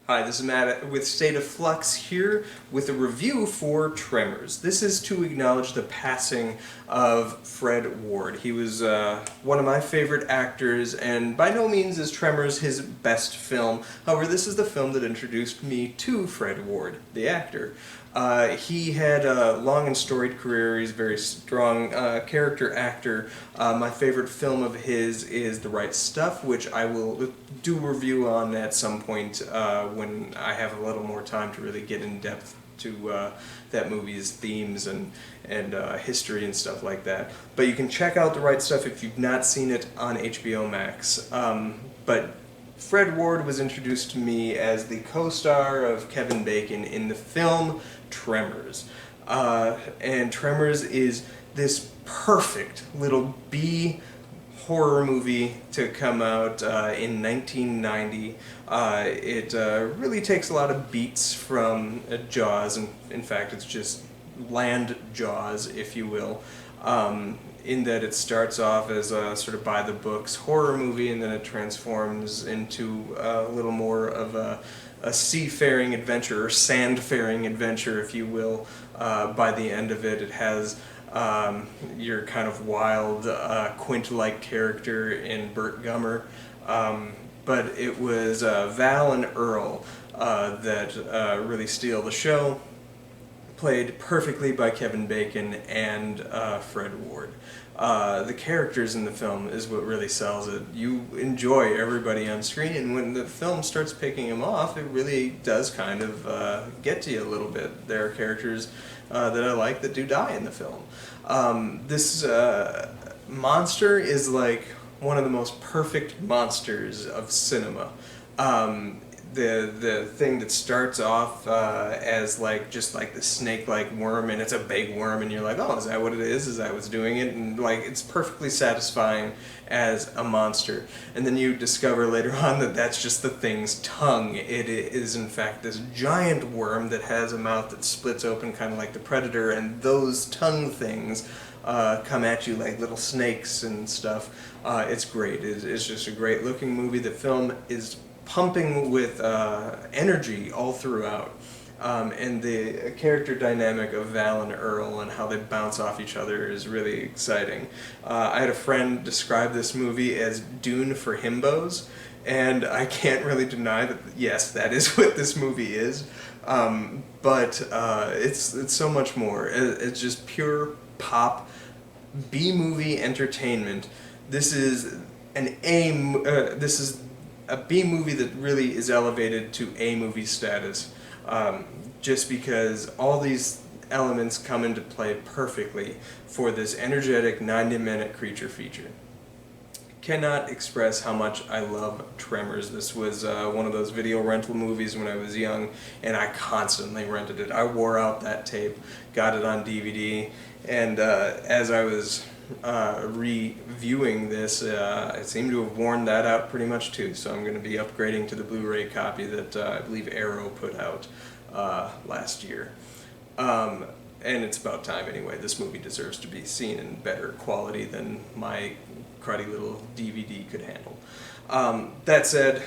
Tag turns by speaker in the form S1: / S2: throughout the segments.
S1: Hi, this is Matt with State of Flux here with a review for Tremors. This is to acknowledge the passing of Fred Ward. He was one of my favorite actors, and by no means is Tremors his best film. However, this is the film that introduced me to Fred Ward, the actor. He had a long and storied career. He's a very strong character actor. My favorite film of his is The Right Stuff, which I will do a review on at some point when I have a little more time to really get in depth to that movie's themes and history and stuff like that. But you can check out The Right Stuff if you've not seen it on HBO Max. But Fred Ward was introduced to me as the co-star of Kevin Bacon in the film Tremors. And Tremors is this perfect little B horror movie to come out in 1990. It really takes a lot of beats from Jaws, and in fact it's just land Jaws, if you will. In that it starts off as a sort of by-the-books horror movie, and then it transforms into a little more of a seafaring adventure, or sandfaring adventure, if you will. By the end of it, it has your kind of wild, Quint-like character in Burt Gummer. But it was Val and Earl that really steal the show, played perfectly by Kevin Bacon and Fred Ward. The characters in the film is what really sells it. You enjoy everybody on screen, and when the film starts picking them off, it really does kind of get to you a little bit. There are characters that I like that do die in the film. This monster is like one of the most perfect monsters of cinema. The thing that starts off as just like the snake-like worm, and it's a big worm, and you're like, oh, is that what it is? Is that what's doing it? And it's perfectly satisfying as a monster. And then you discover later on that that's just the thing's tongue. It is in fact this giant worm that has a mouth that splits open kind of like the Predator, and those tongue things come at you like little snakes and stuff. It's great. It's just a great looking movie. The film is pumping with energy all throughout. And the character dynamic of Val and Earl and how they bounce off each other is really exciting. I had a friend describe this movie as Dune for himbos, and I can't really deny that, yes, that is what this movie is. But it's so much more. It's just pure pop B-movie entertainment. This is this is a B-movie that really is elevated to A-movie status, just because all these elements come into play perfectly for this energetic 90-minute creature feature. Cannot express how much I love Tremors. This was one of those video rental movies when I was young, and I constantly rented it. I wore out that tape, got it on DVD, and as I was reviewing this, I seem to have worn that out pretty much too, so I'm going to be upgrading to the Blu-ray copy that I believe Arrow put out last year. And it's about time anyway. This movie deserves to be seen in better quality than my cruddy little DVD could handle. That said,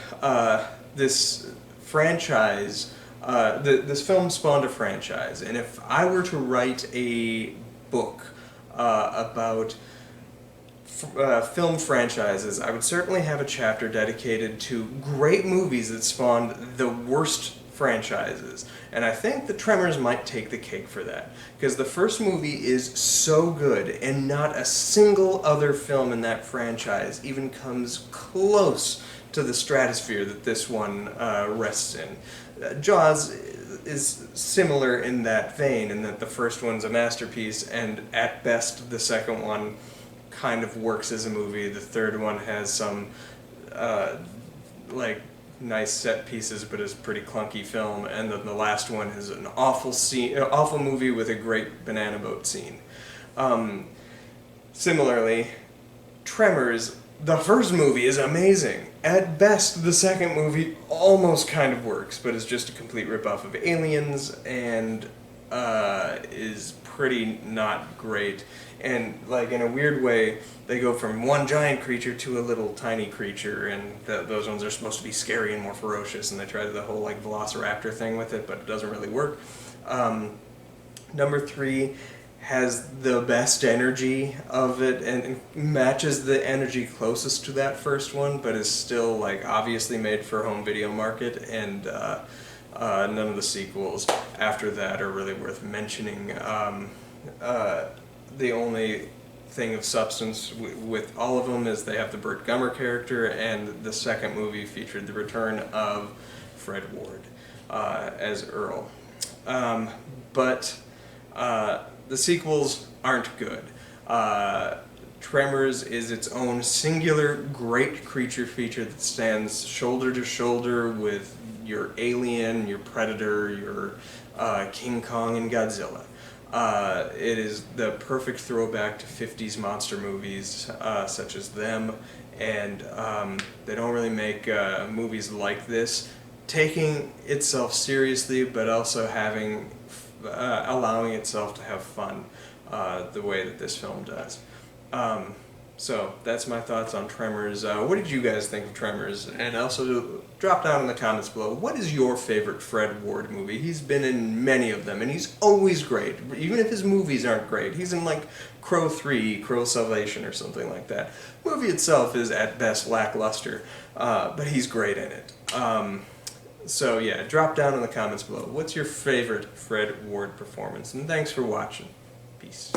S1: this franchise, this film spawned a franchise, and if I were to write a book about film franchises, I would certainly have a chapter dedicated to great movies that spawned the worst franchises. And I think the Tremors might take the cake for that, because the first movie is so good, and not a single other film in that franchise even comes close to the stratosphere that this one rests in. Jaws is similar in that vein, in that the first one's a masterpiece, and at best the second one kind of works as a movie. The third one has some nice set pieces, but is pretty clunky film, and then the last one is an awful movie with a great banana boat scene. Similarly, Tremors, the first movie is amazing. At best, the second movie almost kind of works, but is just a complete ripoff of Aliens, and is pretty not great. And like in a weird way, they go from one giant creature to a little tiny creature, and those ones are supposed to be scary and more ferocious, and they try the whole like velociraptor thing with it, but it doesn't really work. Number 3 has the best energy of it and matches the energy closest to that first one, but is still like obviously made for home video market, and none of the sequels after that are really worth mentioning. The only thing of substance with all of them is they have the Burt Gummer character, and the second movie featured the return of Fred Ward as Earl. But the sequels aren't good. Tremors is its own singular great creature feature that stands shoulder to shoulder with your Alien, your Predator, your King Kong, and Godzilla. It is the perfect throwback to 50s monster movies such as them, and they don't really make movies like this, taking itself seriously but also having allowing itself to have fun the way that this film does. So that's my thoughts on Tremors. What did you guys think of Tremors? And also drop down in the comments below, what is your favorite Fred Ward movie? He's been in many of them, and he's always great. Even if his movies aren't great. He's in like Crow 3, Crow Salvation, or something like that. The movie itself is at best lackluster, but he's great in it. So yeah, drop down in the comments below. What's your favorite Fred Ward performance? And thanks for watching. Peace.